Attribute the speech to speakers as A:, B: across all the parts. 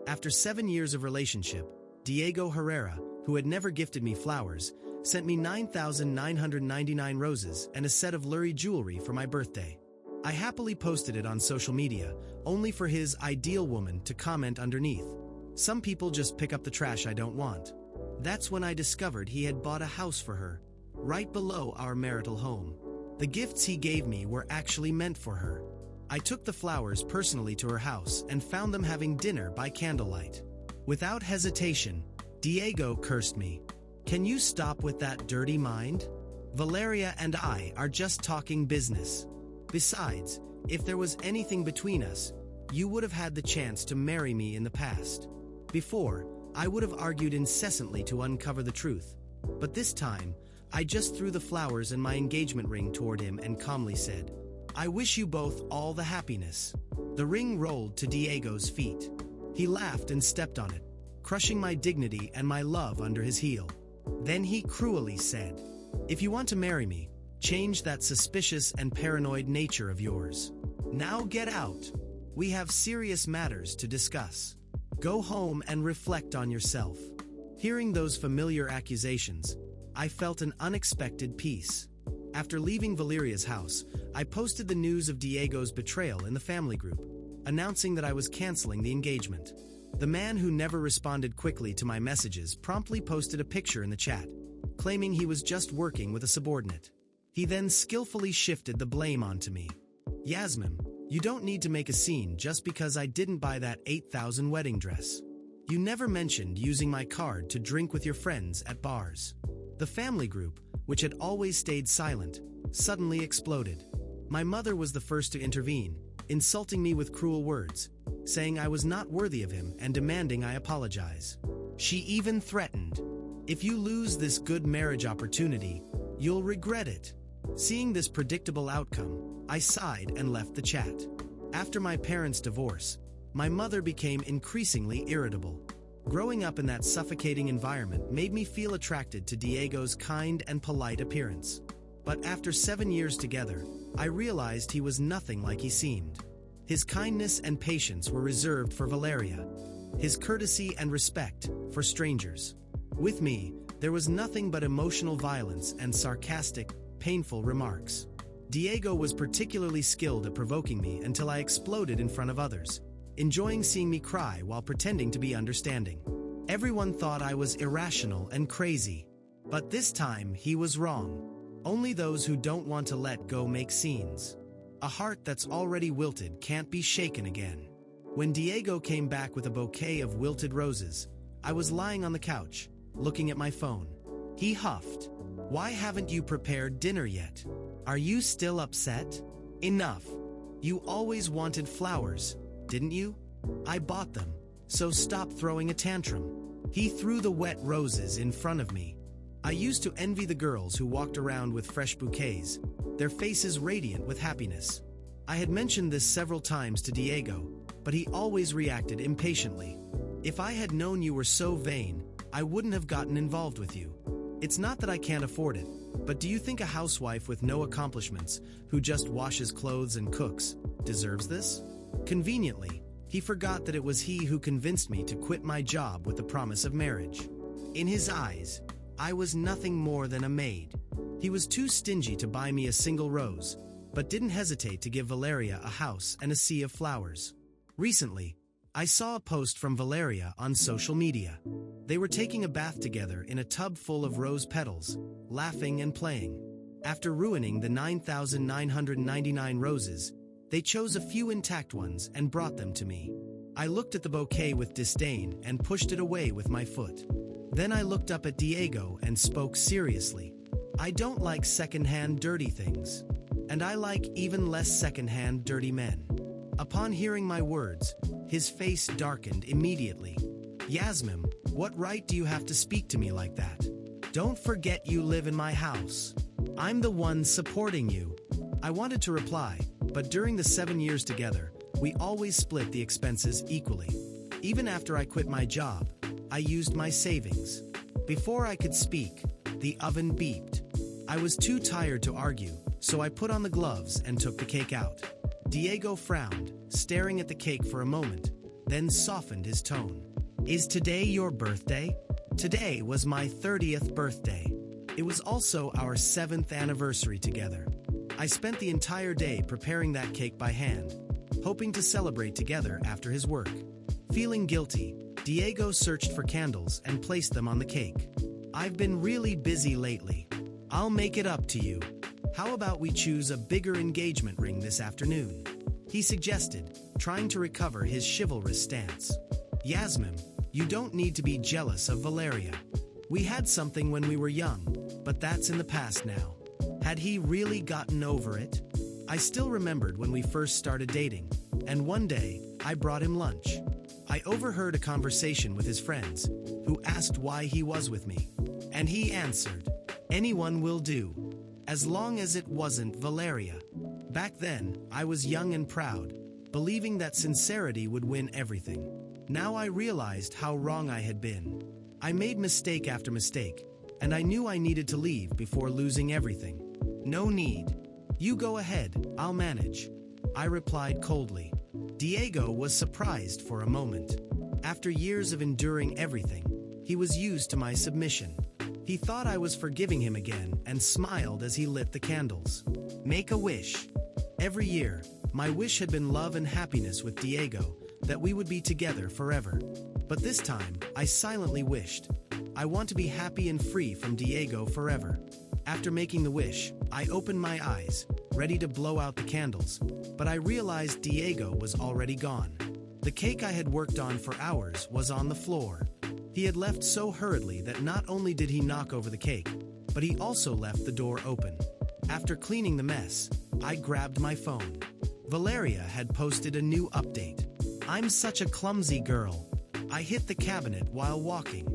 A: After 7 years of relationship, DiegoHerrera, who had never gifted me flowers, sent me 9,999 roses and a set of lurid jewelry for my birthday. I happily posted it on social media, only for his ideal woman to comment underneath. Some people just pick up the trash I don't want. That's when I discovered he had bought a house for her, right below our marital home. The gifts he gave me were actually meant for her. I took the flowers personally to her house and found them having dinner by candlelight. Without hesitation, Diego cursed me. "Can you stop with that dirty mind? Valeria and I are just talking business. Besides, if there was anything between us, you would have had the chance to marry me in the past. Before, I would have argued incessantly to uncover the truth. But this time, I just threw the flowers and my engagement ring toward him and calmly said, 'I wish you both all the happiness.' The ring rolled to Diego's feet. He laughed and stepped on it, crushing my dignity and my love under his heel. Then he cruelly said, 'If you want to marry me, change that suspicious and paranoid nature of yours. Now get out. We have serious matters to discuss. Go home and reflect on yourself.' Hearing those familiar accusations, I felt an unexpected peace. After leaving Valeria's house, I posted the news of Diego's betrayal in the family group, announcing that I was canceling the engagement. The man who never responded quickly to my messages promptly posted a picture in the chat, claiming he was just working with a subordinate. He then skillfully shifted the blame onto me. "Yasmim, you don't need to make a scene just because I didn't buy that 8,000 wedding dress. You never mentioned using my card to drink with your friends at bars." The family group, which had always stayed silent, suddenly exploded. My mother was the first to intervene, insulting me with cruel words, saying I was not worthy of him and demanding I apologize. She even threatened, "If you lose this good marriage opportunity, you'll regret it." Seeing this predictable outcome, I sighed and left the chat. After my parents' divorce, my mother became increasingly irritable. Growing up in that suffocating environment made me feel attracted to Diego's kind and polite appearance. But after 7 years together, I realized he was nothing like he seemed. His kindness and patience were reserved for Valeria, his courtesy and respect for strangers. With me, there was nothing but emotional violence and sarcastic, painful remarks. Diego was particularly skilled at provoking me until I exploded in front of others, enjoying seeing me cry while pretending to be understanding. Everyone thought I was irrational and crazy. But this time, he was wrong. Only those who don't want to let go make scenes. A heart that's already wilted can't be shaken again. When Diego came back with a bouquet of wilted roses, I was lying on the couch, looking at my phone. He huffed, "Why haven't you prepared dinner yet? Are you still upset? Enough. You always wanted flowers, didn't you? I bought them, so stop throwing a tantrum." He threw the wet roses in front of me. I used to envy the girls who walked around with fresh bouquets, their faces radiant with happiness. I had mentioned this several times to Diego, but he always reacted impatiently. "If I had known you were so vain, I wouldn't have gotten involved with you. It's not that I can't afford it, but do you think a housewife with no accomplishments, who just washes clothes and cooks, deserves this?" Conveniently, he forgot that it was he who convinced me to quit my job with the promise of marriage. In his eyes, I was nothing more than a maid. He was too stingy to buy me a single rose, but didn't hesitate to give Valeria a house and a sea of flowers. Recently, I saw a post from Valeria on social media. They were taking a bath together in a tub full of rose petals, laughing and playing. After ruining the 9,999 roses, they chose a few intact ones and brought them to me. I looked at the bouquet with disdain and pushed it away with my foot. Then I looked up at Diego and spoke seriously. "I don't like second-hand dirty things. And I like even less second-hand dirty men." Upon hearing my words, his face darkened immediately. "Yasmim, what right do you have to speak to me like that? Don't forget you live in my house. I'm the one supporting you." I wanted to reply, but during the 7 years together, we always split the expenses equally. Even after I quit my job, I used my savings. Before I could speak, the oven beeped. I was too tired to argue, so I put on the gloves and took the cake out. Diego frowned, staring at the cake for a moment, then softened his tone. "Is today your birthday?" Today was my 30th birthday. It was also our 7th anniversary together. I spent the entire day preparing that cake by hand, hoping to celebrate together after his work. Feeling guilty, Diego searched for candles and placed them on the cake. "I've been really busy lately. I'll make it up to you. How about we choose a bigger engagement ring this afternoon?" he suggested, trying to recover his chivalrous stance. "Yasmim, you don't need to be jealous of Valeria. We had something when we were young, but that's in the past now." Had he really gotten over it? I still remembered when we first started dating, and one day, I brought him lunch. I overheard a conversation with his friends, who asked why he was with me. And he answered, "Anyone will do, as long as it wasn't Valeria." Back then, I was young and proud, believing that sincerity would win everything. Now I realized how wrong I had been. I made mistake after mistake, and I knew I needed to leave before losing everything. "No need. You go ahead, I'll manage," I replied coldly. Diego was surprised for a moment. After years of enduring everything, he was used to my submission. He thought I was forgiving him again and smiled as he lit the candles. "Make a wish." Every year, my wish had been love and happiness with Diego, that we would be together forever. But this time, I silently wished, "I want to be happy and free from Diego forever." After making the wish, I opened my eyes, ready to blow out the candles, but I realized Diego was already gone. The cake I had worked on for hours was on the floor. He had left so hurriedly that not only did he knock over the cake, but he also left the door open. After cleaning the mess, I grabbed my phone. Valeria had posted a new update. "I'm such a clumsy girl. I hit the cabinet while walking.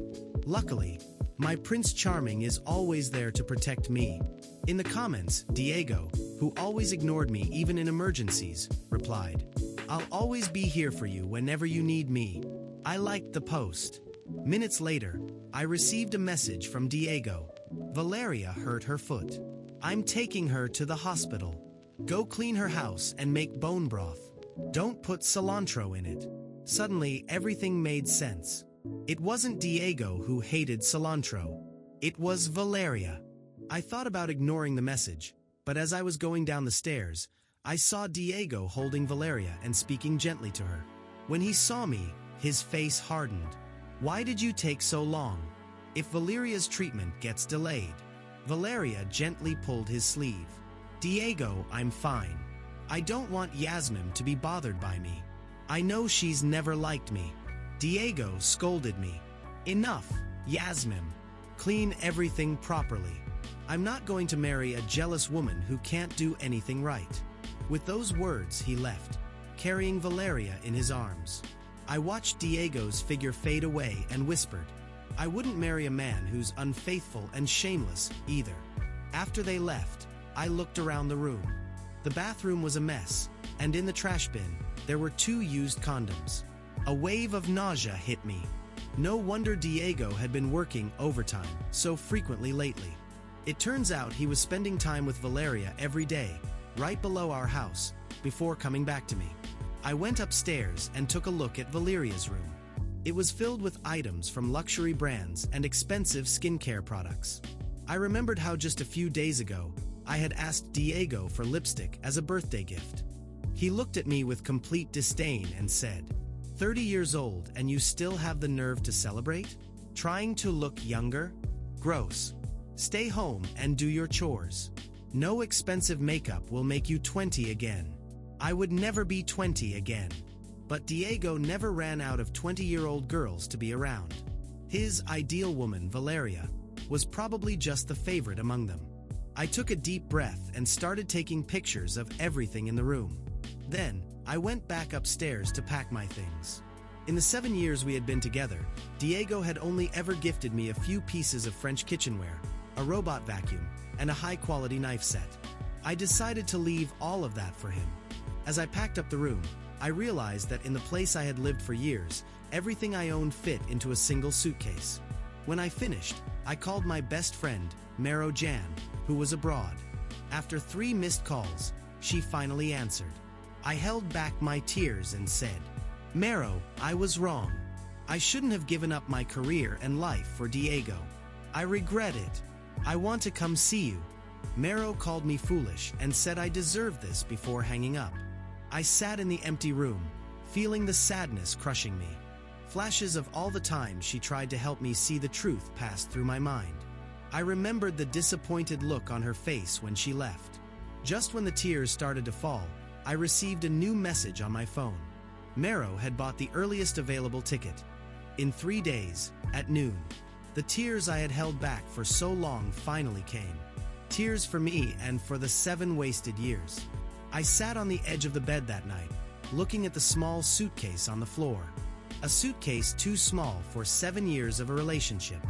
A: Luckily, my Prince Charming is always there to protect me." In the comments, Diego, who always ignored me even in emergencies, replied, "I'll always be here for you whenever you need me." I liked the post. Minutes later, I received a message from Diego. "Valeria hurt her foot. I'm taking her to the hospital. Go clean her house and make bone broth. Don't put cilantro in it." Suddenly, everything made sense. It wasn't Diego who hated cilantro. It was Valeria. I thought about ignoring the message, but as I was going down the stairs, I saw Diego holding Valeria and speaking gently to her. When he saw me, his face hardened. "Why did you take so long? If Valeria's treatment gets delayed." Valeria gently pulled his sleeve. "Diego, I'm fine. I don't want Yasmim to be bothered by me. I know she's never liked me." Diego scolded me. "Enough, Yasmim. Clean everything properly. I'm not going to marry a jealous woman who can't do anything right." With those words, he left, carrying Valeria in his arms. I watched Diego's figure fade away and whispered, "I wouldn't marry a man who's unfaithful and shameless, either." After they left, I looked around the room. The bathroom was a mess, and in the trash bin, there were 2 used condoms. A wave of nausea hit me. No wonder Diego had been working overtime so frequently lately. It turns out he was spending time with Valeria every day, right below our house, before coming back to me. I went upstairs and took a look at Valeria's room. It was filled with items from luxury brands and expensive skincare products. I remembered how just a few days ago, I had asked Diego for lipstick as a birthday gift. He looked at me with complete disdain and said, 30 years old and you still have the nerve to celebrate? Trying to look younger? Gross. Stay home and do your chores. No expensive makeup will make you 20 again. I would never be 20 again." But Diego never ran out of 20-year-old girls to be around. His ideal woman, Valeria, was probably just the favorite among them. I took a deep breath and started taking pictures of everything in the room. Then, I went back upstairs to pack my things. In the 7 years we had been together, Diego had only ever gifted me a few pieces of French kitchenware, a robot vacuum, and a high-quality knife set. I decided to leave all of that for him. As I packed up the room, I realized that in the place I had lived for years, everything I owned fit into a single suitcase. When I finished, I called my best friend, Maro Jan, who was abroad. After 3 missed calls, she finally answered. I held back my tears and said, Mero, I was wrong. I shouldn't have given up my career and life for Diego. I regret it. I want to come see you. Mero called me foolish and said I deserved this before hanging up. I sat in the empty room, feeling the sadness crushing me. Flashes of all the times she tried to help me see the truth passed through my mind. I remembered the disappointed look on her face when she left. Just when the tears started to fall, I received a new message on my phone. Mero had bought the earliest available ticket. In 3 days, at noon. The tears I had held back for so long finally came. Tears for me and for the 7 wasted years. I sat on the edge of the bed that night, looking at the small suitcase on the floor. A suitcase too small for 7 years of a relationship.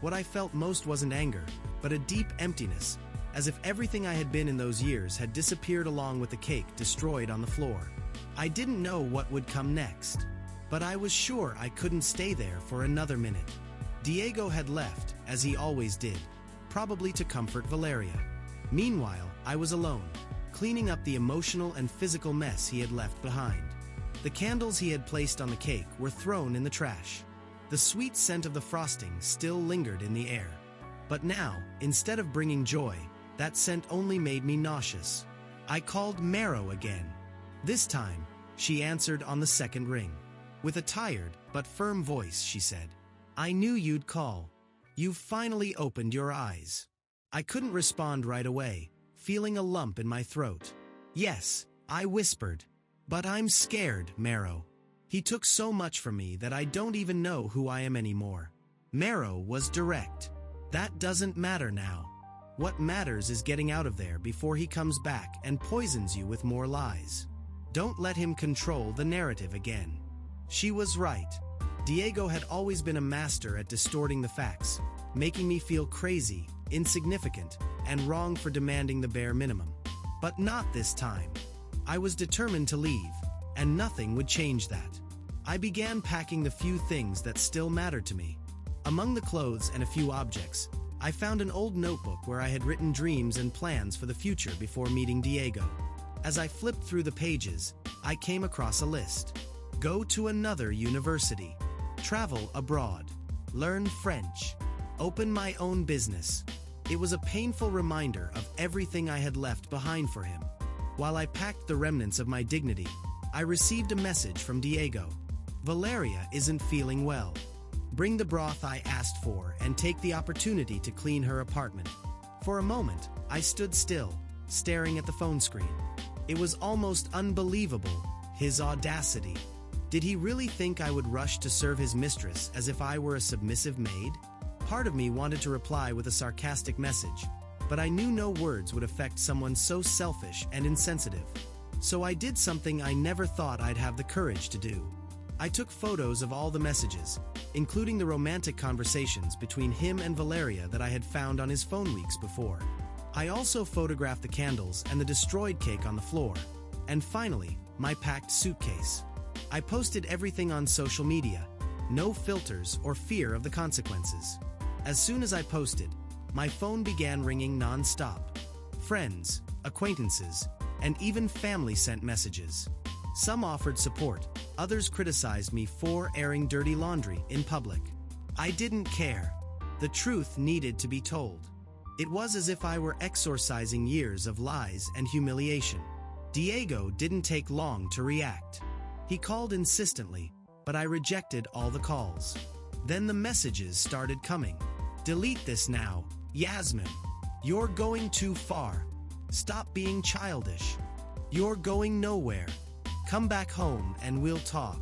A: What I felt most wasn't anger, but a deep emptiness, as if everything I had been in those years had disappeared along with the cake destroyed on the floor. I didn't know what would come next, but I was sure I couldn't stay there for another minute. Diego had left, as he always did, probably to comfort Valeria. Meanwhile, I was alone, cleaning up the emotional and physical mess he had left behind. The candles he had placed on the cake were thrown in the trash. The sweet scent of the frosting still lingered in the air. But now, instead of bringing joy, that scent only made me nauseous. I called Mero again. This time, she answered on the second ring. With a tired but firm voice, she said, "I knew you'd call. You've finally opened your eyes." I couldn't respond right away, feeling a lump in my throat. "Yes," I whispered. "But I'm scared, Mero. He took so much from me that I don't even know who I am anymore." Mero was direct. "That doesn't matter now. What matters is getting out of there before he comes back and poisons you with more lies. Don't let him control the narrative again." She was right. Diego had always been a master at distorting the facts, making me feel crazy, insignificant, and wrong for demanding the bare minimum. But not this time. I was determined to leave, and nothing would change that. I began packing the few things that still mattered to me. Among the clothes and a few objects, I found an old notebook where I had written dreams and plans for the future before meeting Diego. As I flipped through the pages, I came across a list. Go to another university. Travel abroad. Learn French. Open my own business. It was a painful reminder of everything I had left behind for him. While I packed the remnants of my dignity, I received a message from Diego. "Valeria isn't feeling well. Bring the broth I asked for and take the opportunity to clean her apartment." For a moment, I stood still, staring at the phone screen. It was almost unbelievable, his audacity. Did he really think I would rush to serve his mistress as if I were a submissive maid? Part of me wanted to reply with a sarcastic message, but I knew no words would affect someone so selfish and insensitive. So I did something I never thought I'd have the courage to do. I took photos of all the messages, including the romantic conversations between him and Valeria that I had found on his phone weeks before. I also photographed the candles and the destroyed cake on the floor. And finally, my packed suitcase. I posted everything on social media, no filters or fear of the consequences. As soon as I posted, my phone began ringing non-stop. Friends, acquaintances, and even family sent messages. Some offered support, others criticized me for airing dirty laundry in public. I didn't care. The truth needed to be told. It was as if I were exorcising years of lies and humiliation. Diego didn't take long to react. He called insistently, but I rejected all the calls. Then the messages started coming. "Delete this now, Yasmim. You're going too far. Stop being childish. You're going nowhere. Come back home and we'll talk."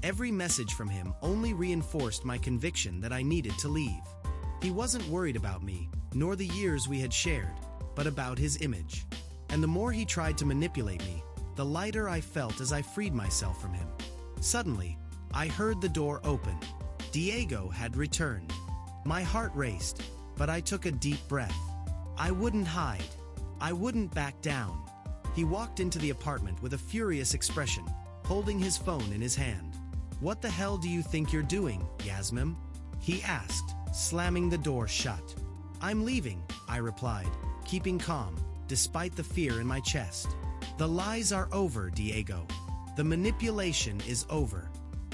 A: Every message from him only reinforced my conviction that I needed to leave. He wasn't worried about me, nor the years we had shared, but about his image. And the more he tried to manipulate me, the lighter I felt as I freed myself from him. Suddenly, I heard the door open. Diego had returned. My heart raced, but I took a deep breath. I wouldn't hide. I wouldn't back down. He walked into the apartment with a furious expression, holding his phone in his hand. "What the hell do you think you're doing, Yasmim?" he asked, slamming the door shut. "I'm leaving," I replied, keeping calm, despite the fear in my chest. "The lies are over, Diego. The manipulation is over.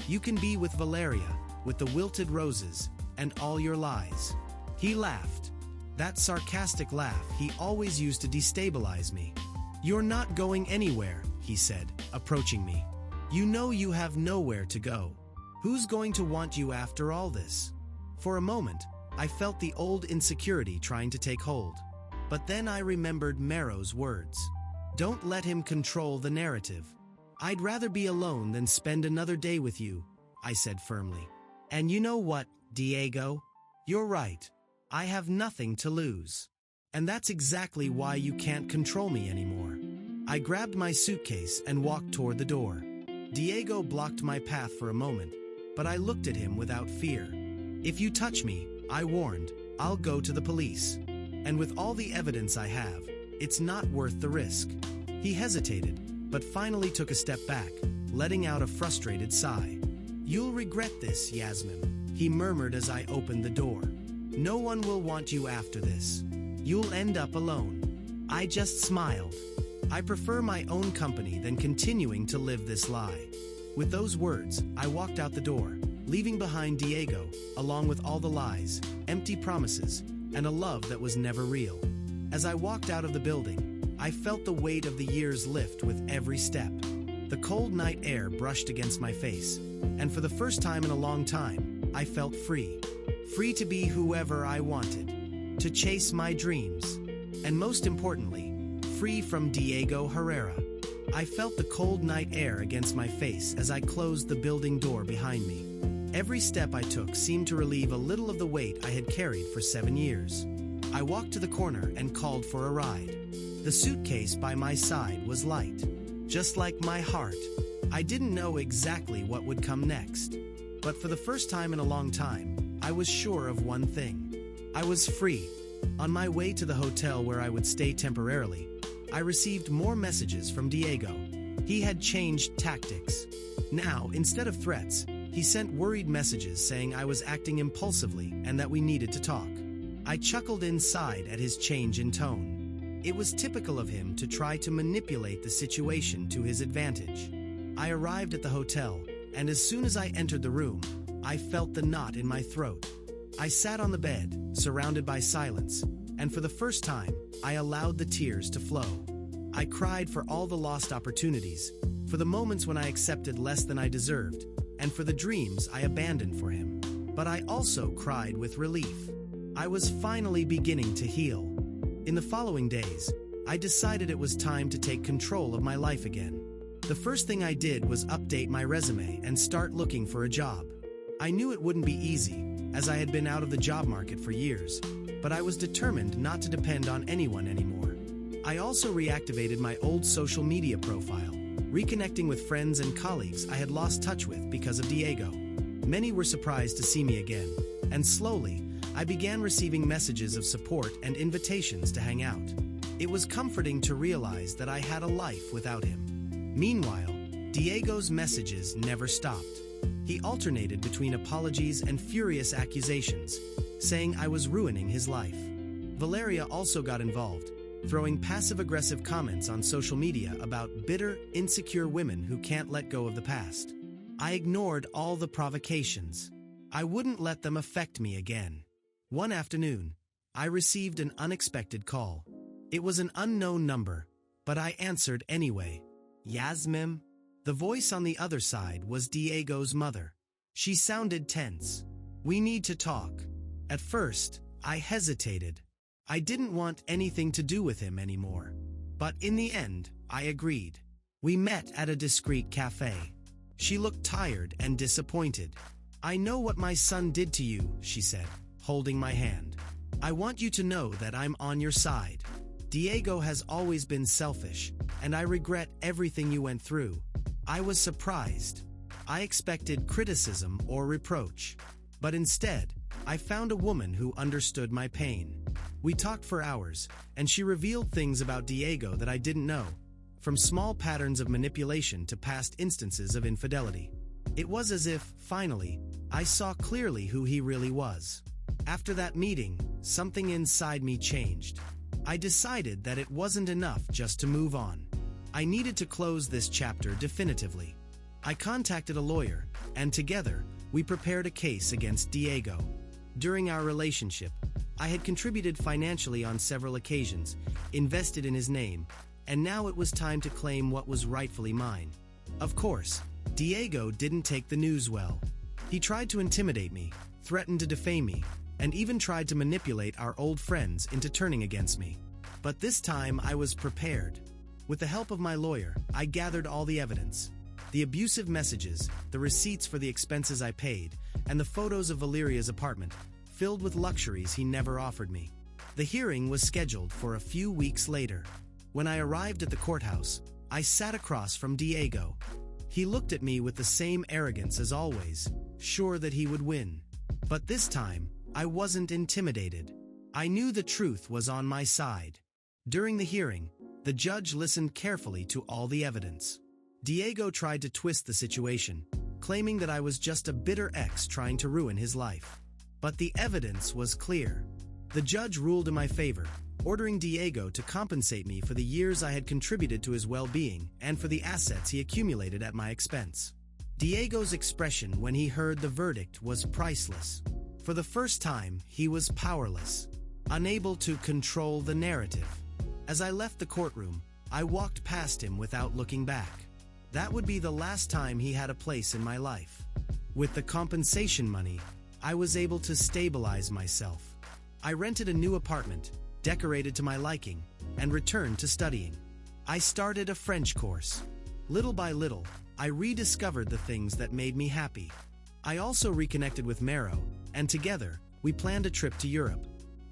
A: You can be with Valeria, with the wilted roses, and all your lies." He laughed. That sarcastic laugh he always used to destabilize me. "You're not going anywhere," he said, approaching me. "You know you have nowhere to go. Who's going to want you after all this?" For a moment, I felt the old insecurity trying to take hold. But then I remembered Mero's words. "Don't let him control the narrative." "I'd rather be alone than spend another day with you," I said firmly. "And you know what, Diego? You're right. I have nothing to lose. And that's exactly why you can't control me anymore." I grabbed my suitcase and walked toward the door. Diego blocked my path for a moment, but I looked at him without fear. "If you touch me," I warned, "I'll go to the police. And with all the evidence I have, it's not worth the risk." He hesitated, but finally took a step back, letting out a frustrated sigh. "You'll regret this, Yasmim," he murmured as I opened the door. "No one will want you after this. You'll end up alone." I just smiled. I prefer my own company than continuing to live this lie. With those words, I walked out the door, leaving behind Diego, along with all the lies, empty promises, and a love that was never real. As I walked out of the building, I felt the weight of the years lift with every step. The cold night air brushed against my face, and for the first time in a long time, I felt free. Free to be whoever I wanted, to chase my dreams, and most importantly, free from DiegoHerrera. I felt the cold night air against my face as I closed the building door behind me. Every step I took seemed to relieve a little of the weight I had carried for 7 years. I walked to the corner and called for a ride. The suitcase by my side was light, just like my heart. I didn't know exactly what would come next, but for the first time in a long time, I was sure of one thing. I was free. On my way to the hotel where I would stay temporarily, I received more messages from Diego. He had changed tactics. Now, instead of threats, he sent worried messages saying I was acting impulsively and that we needed to talk. I chuckled inside at his change in tone. It was typical of him to try to manipulate the situation to his advantage. I arrived at the hotel, and as soon as I entered the room, I felt the knot in my throat. I sat on the bed, surrounded by silence, and for the first time, I allowed the tears to flow. I cried for all the lost opportunities, for the moments when I accepted less than I deserved, and for the dreams I abandoned for him. But I also cried with relief. I was finally beginning to heal. In the following days, I decided it was time to take control of my life again. The first thing I did was update my resume and start looking for a job. I knew it wouldn't be easy, as I had been out of the job market for years, but I was determined not to depend on anyone anymore. I also reactivated my old social media profile, reconnecting with friends and colleagues I had lost touch with because of Diego. Many were surprised to see me again, and slowly, I began receiving messages of support and invitations to hang out. It was comforting to realize that I had a life without him. Meanwhile, Diego's messages never stopped. He alternated between apologies and furious accusations, saying I was ruining his life. Valeria also got involved, throwing passive-aggressive comments on social media about bitter, insecure women who can't let go of the past. I ignored all the provocations. I wouldn't let them affect me again. One afternoon, I received an unexpected call. It was an unknown number, but I answered anyway. "Yasmim?" The voice on the other side was Diego's mother. She sounded tense. "We need to talk." At first, I hesitated. I didn't want anything to do with him anymore. But in the end, I agreed. We met at a discreet cafe. She looked tired and disappointed. "I know what my son did to you," she said, holding my hand. "I want you to know that I'm on your side. Diego has always been selfish, and I regret everything you went through." I was surprised. I expected criticism or reproach. But instead, I found a woman who understood my pain. We talked for hours, and she revealed things about Diego that I didn't know, from small patterns of manipulation to past instances of infidelity. It was as if, finally, I saw clearly who he really was. After that meeting, something inside me changed. I decided that it wasn't enough just to move on. I needed to close this chapter definitively. I contacted a lawyer, and together, we prepared a case against Diego. During our relationship, I had contributed financially on several occasions, invested in his name, and now it was time to claim what was rightfully mine. Of course, Diego didn't take the news well. He tried to intimidate me, threatened to defame me, and even tried to manipulate our old friends into turning against me. But this time I was prepared. With the help of my lawyer, I gathered all the evidence. The abusive messages, the receipts for the expenses I paid, and the photos of Valeria's apartment, filled with luxuries he never offered me. The hearing was scheduled for a few weeks later. When I arrived at the courthouse, I sat across from Diego. He looked at me with the same arrogance as always, sure that he would win. But this time, I wasn't intimidated. I knew the truth was on my side. During the hearing, the judge listened carefully to all the evidence. Diego tried to twist the situation, claiming that I was just a bitter ex trying to ruin his life. But the evidence was clear. The judge ruled in my favor, ordering Diego to compensate me for the years I had contributed to his well-being and for the assets he accumulated at my expense. Diego's expression when he heard the verdict was priceless. For the first time, he was powerless, unable to control the narrative. As I left the courtroom, I walked past him without looking back. That would be the last time he had a place in my life. With the compensation money, I was able to stabilize myself. I rented a new apartment, decorated to my liking, and returned to studying. I started a French course. Little by little, I rediscovered the things that made me happy. I also reconnected with Mero, and together, we planned a trip to Europe.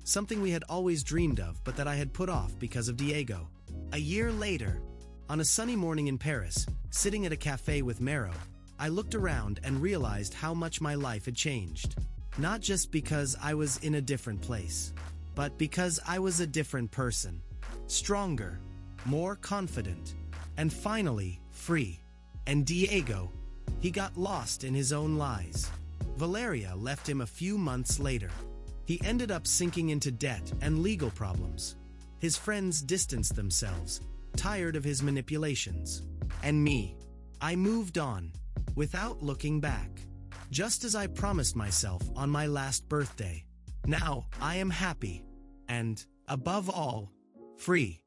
A: Something we had always dreamed of but that I had put off because of Diego. A year later, on a sunny morning in Paris, sitting at a cafe with Mero, I looked around and realized how much my life had changed. Not just because I was in a different place, but because I was a different person. Stronger, more confident, and finally, free. And Diego, he got lost in his own lies. Valeria left him a few months later. He ended up sinking into debt and legal problems. His friends distanced themselves, tired of his manipulations. And me, I moved on, without looking back. Just as I promised myself on my last birthday. Now, I am happy. And, above all, free.